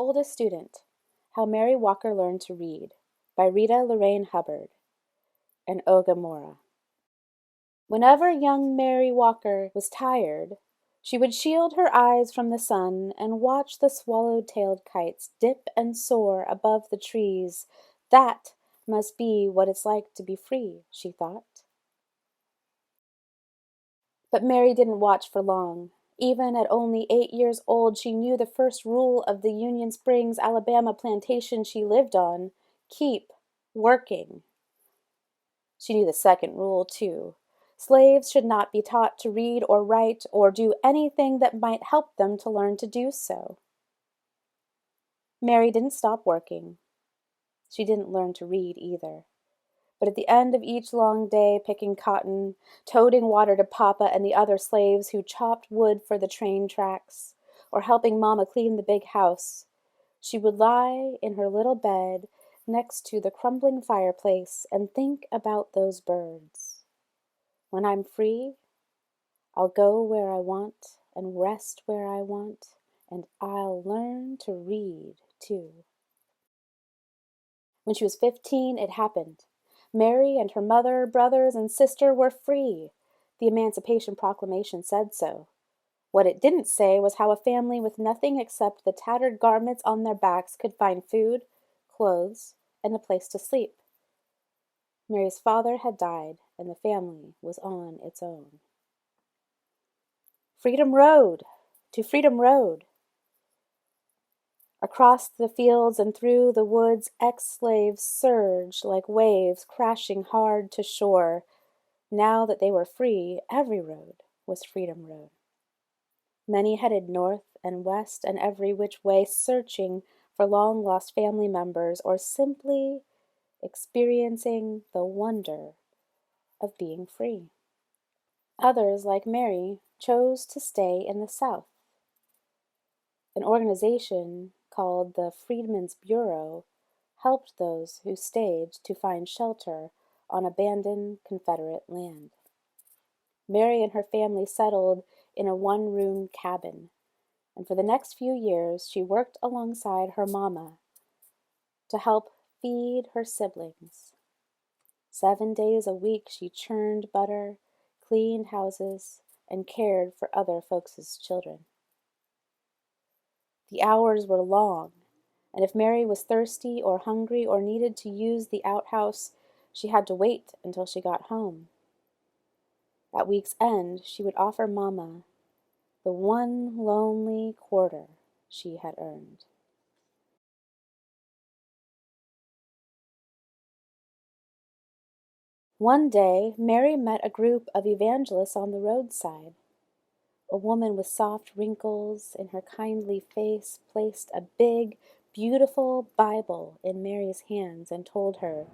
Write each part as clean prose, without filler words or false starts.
Oldest Student, How Mary Walker Learned to Read, by Rita Lorraine Hubbard and Oge Mora. Whenever young Mary Walker was tired, she would shield her eyes from the sun and watch the swallow-tailed kites dip and soar above the trees. That must be what it's like to be free, she thought. But Mary didn't watch for long. Even at only 8 years old, she knew the first rule of the Union Springs, Alabama plantation she lived on: keep working. She knew the second rule, too. Slaves should not be taught to read or write or do anything that might help them to learn to do so. Mary didn't stop working. She didn't learn to read either. But at the end of each long day picking cotton, toting water to Papa and the other slaves who chopped wood for the train tracks, or helping Mama clean the big house, she would lie in her little bed next to the crumbling fireplace and think about those birds. When I'm free, I'll go where I want and rest where I want, and I'll learn to read, too. When she was 15, it happened. Mary and her mother, brothers, and sister were free. The Emancipation Proclamation said so. What it didn't say was how a family with nothing except the tattered garments on their backs could find food, clothes, and a place to sleep. Mary's father had died, and the family was on its own. Freedom Road! To Freedom Road! Across the fields and through the woods, ex-slaves surged like waves crashing hard to shore. Now that they were free, every road was Freedom Road. Many headed north and west and every which way, searching for long-lost family members or simply experiencing the wonder of being free. Others, like Mary, chose to stay in the South. An organization called the Freedmen's Bureau helped those who stayed to find shelter on abandoned Confederate land. Mary and her family settled in a one-room cabin, and for the next few years she worked alongside her mama to help feed her siblings. 7 days a week she churned butter, cleaned houses, and cared for other folks' children. The hours were long, and if Mary was thirsty or hungry or needed to use the outhouse, she had to wait until she got home. At week's end, she would offer Mama the one lonely quarter she had earned. One day, Mary met a group of evangelists on the roadside. A woman with soft wrinkles in her kindly face placed a big, beautiful Bible in Mary's hands and told her,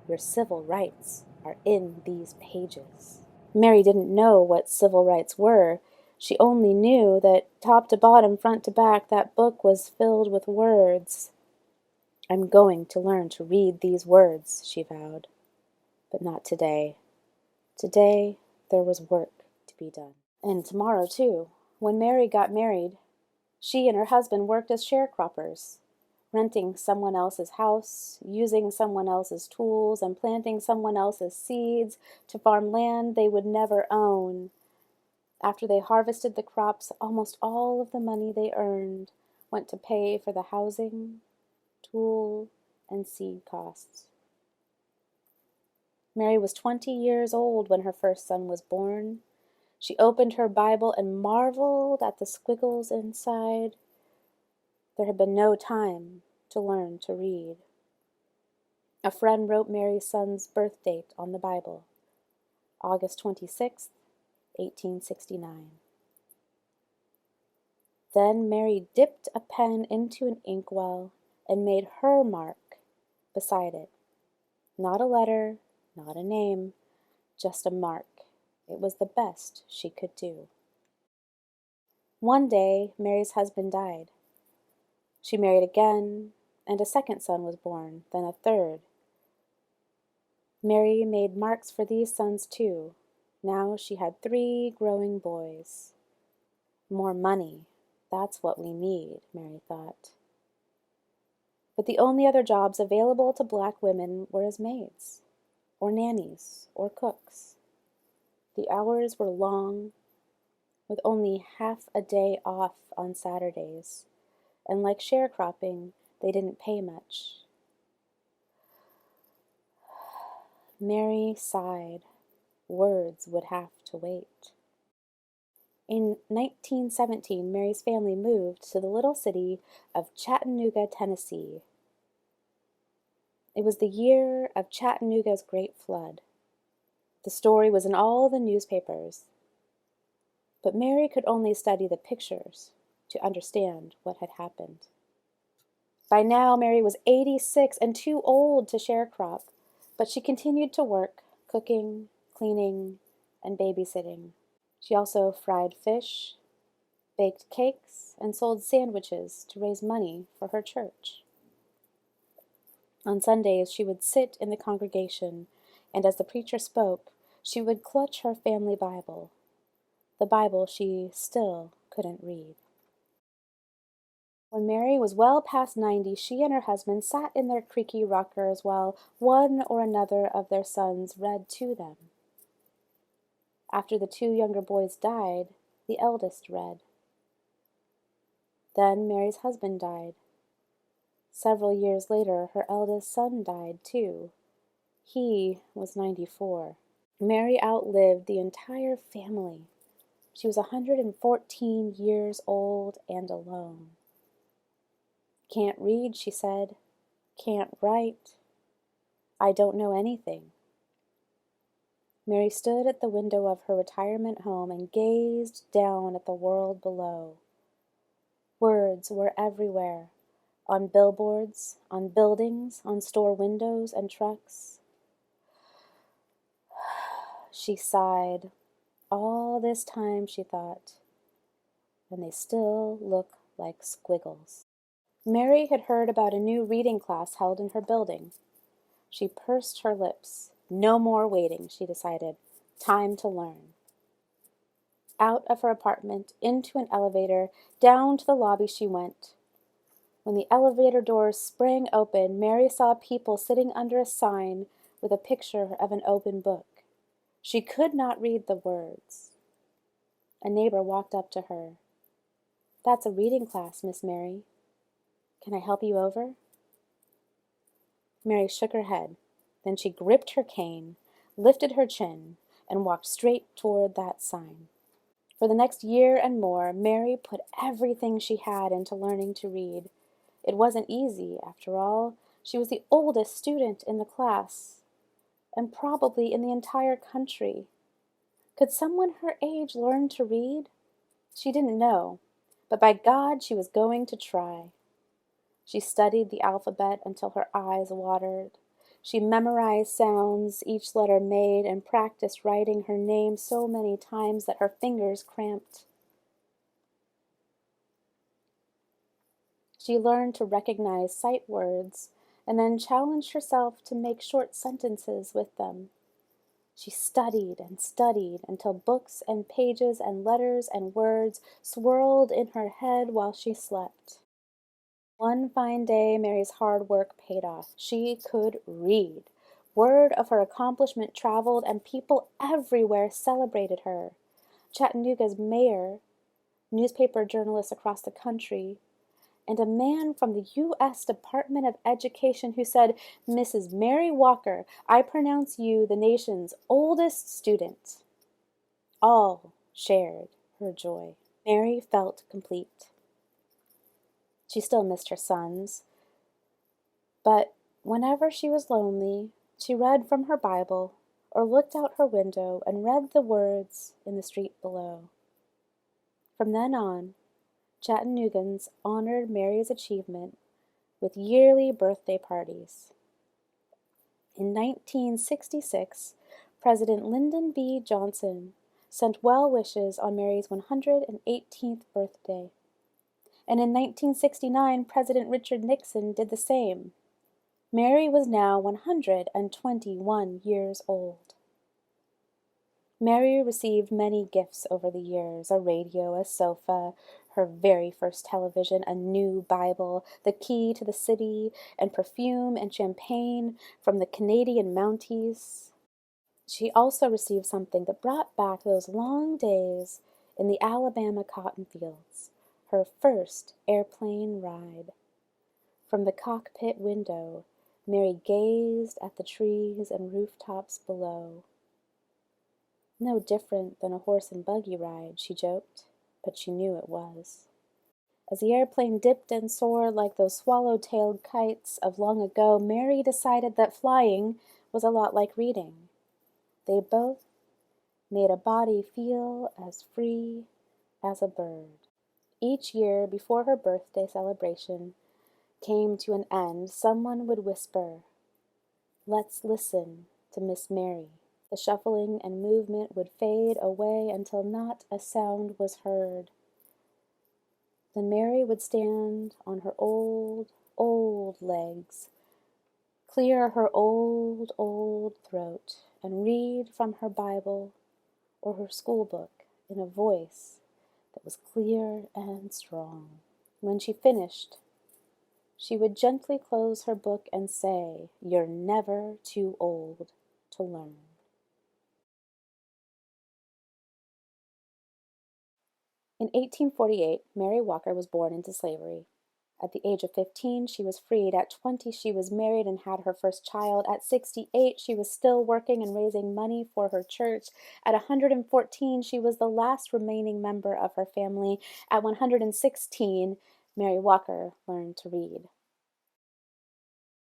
"Your civil rights are in these pages." Mary didn't know what civil rights were. She only knew that top to bottom, front to back, that book was filled with words. "I'm going to learn to read these words," she vowed. But not today. Today, there was work to be done. And tomorrow, too. When Mary got married, she and her husband worked as sharecroppers, renting someone else's house, using someone else's tools, and planting someone else's seeds to farm land they would never own. After they harvested the crops, almost all of the money they earned went to pay for the housing, tool, and seed costs. Mary was 20 years old when her first son was born. She opened her Bible and marveled at the squiggles inside. There had been no time to learn to read. A friend wrote Mary's son's birth date on the Bible, August 26th, 1869. Then Mary dipped a pen into an inkwell and made her mark beside it. Not a letter, not a name, just a mark. It was the best she could do. One day, Mary's husband died. She married again, and a second son was born, then a third. Mary made marks for these sons too. Now she had 3 growing boys. More money, that's what we need, Mary thought. But the only other jobs available to black women were as maids, or nannies, or cooks. The hours were long, with only half a day off on Saturdays, and like sharecropping, they didn't pay much. Mary sighed. Words would have to wait. In 1917, Mary's family moved to the little city of Chattanooga, Tennessee. It was the year of Chattanooga's Great Flood. The story was in all the newspapers. But Mary could only study the pictures to understand what had happened. By now, Mary was 86 and too old to sharecrop, but she continued to work, cooking, cleaning, and babysitting. She also fried fish, baked cakes, and sold sandwiches to raise money for her church. On Sundays, she would sit in the congregation, and as the preacher spoke, she would clutch her family Bible, the Bible she still couldn't read. When Mary was well past 90, she and her husband sat in their creaky rockers while one or another of their sons read to them. After the two younger boys died, the eldest read. Then Mary's husband died. Several years later, her eldest son died too. He was 94. Mary outlived the entire family. She was 114 years old and alone. "Can't read," she said. "Can't write. I don't know anything." Mary stood at the window of her retirement home and gazed down at the world below. Words were everywhere, on billboards, on buildings, on store windows and trucks. She sighed. All this time, she thought, and they still look like squiggles. Mary had heard about a new reading class held in her building. She pursed her lips. No more waiting, she decided. Time to learn. Out of her apartment, into an elevator, down to the lobby she went. When the elevator doors sprang open, Mary saw people sitting under a sign with a picture of an open book. She could not read the words. A neighbor walked up to her. "That's a reading class, Miss Mary. Can I help you over?" Mary shook her head. Then she gripped her cane, lifted her chin, and walked straight toward that sign. For the next year and more, Mary put everything she had into learning to read. It wasn't easy, after all. She was the oldest student in the class, and probably in the entire country. Could someone her age learn to read? She didn't know, but by God, she was going to try. She studied the alphabet until her eyes watered. She memorized sounds each letter made and practiced writing her name so many times that her fingers cramped. She learned to recognize sight words and then challenged herself to make short sentences with them. She studied and studied until books and pages and letters and words swirled in her head while she slept. One fine day, Mary's hard work paid off. She could read. Word of her accomplishment traveled, and people everywhere celebrated her. Chattanooga's mayor, newspaper journalists across the country, and a man from the U.S. Department of Education who said, "Mrs. Mary Walker, I pronounce you the nation's oldest student." All shared her joy. Mary felt complete. She still missed her sons, but whenever she was lonely, she read from her Bible or looked out her window and read the words in the street below. From then on, Chattanoogans honored Mary's achievement with yearly birthday parties. In 1966, President Lyndon B. Johnson sent well wishes on Mary's 118th birthday. And in 1969, President Richard Nixon did the same. Mary was now 121 years old. Mary received many gifts over the years, a radio, a sofa, Her very first television, a new Bible, the key to the city, and perfume and champagne from the Canadian Mounties. She also received something that brought back those long days in the Alabama cotton fields, her first airplane ride. From the cockpit window, Mary gazed at the trees and rooftops below. No different than a horse and buggy ride, she joked, but she knew it was. As the airplane dipped and soared like those swallow-tailed kites of long ago, Mary decided that flying was a lot like reading. They both made a body feel as free as a bird. Each year, before her birthday celebration came to an end, someone would whisper, "Let's listen to Miss Mary." The shuffling and movement would fade away until not a sound was heard. Then Mary would stand on her old, old legs, clear her old, old throat, and read from her Bible or her school book in a voice that was clear and strong. When she finished, she would gently close her book and say, "You're never too old to learn." In 1848, Mary Walker was born into slavery. At the age of 15, she was freed. At 20, she was married and had her first child. At 68, she was still working and raising money for her church. At 114, she was the last remaining member of her family. At 116, Mary Walker learned to read.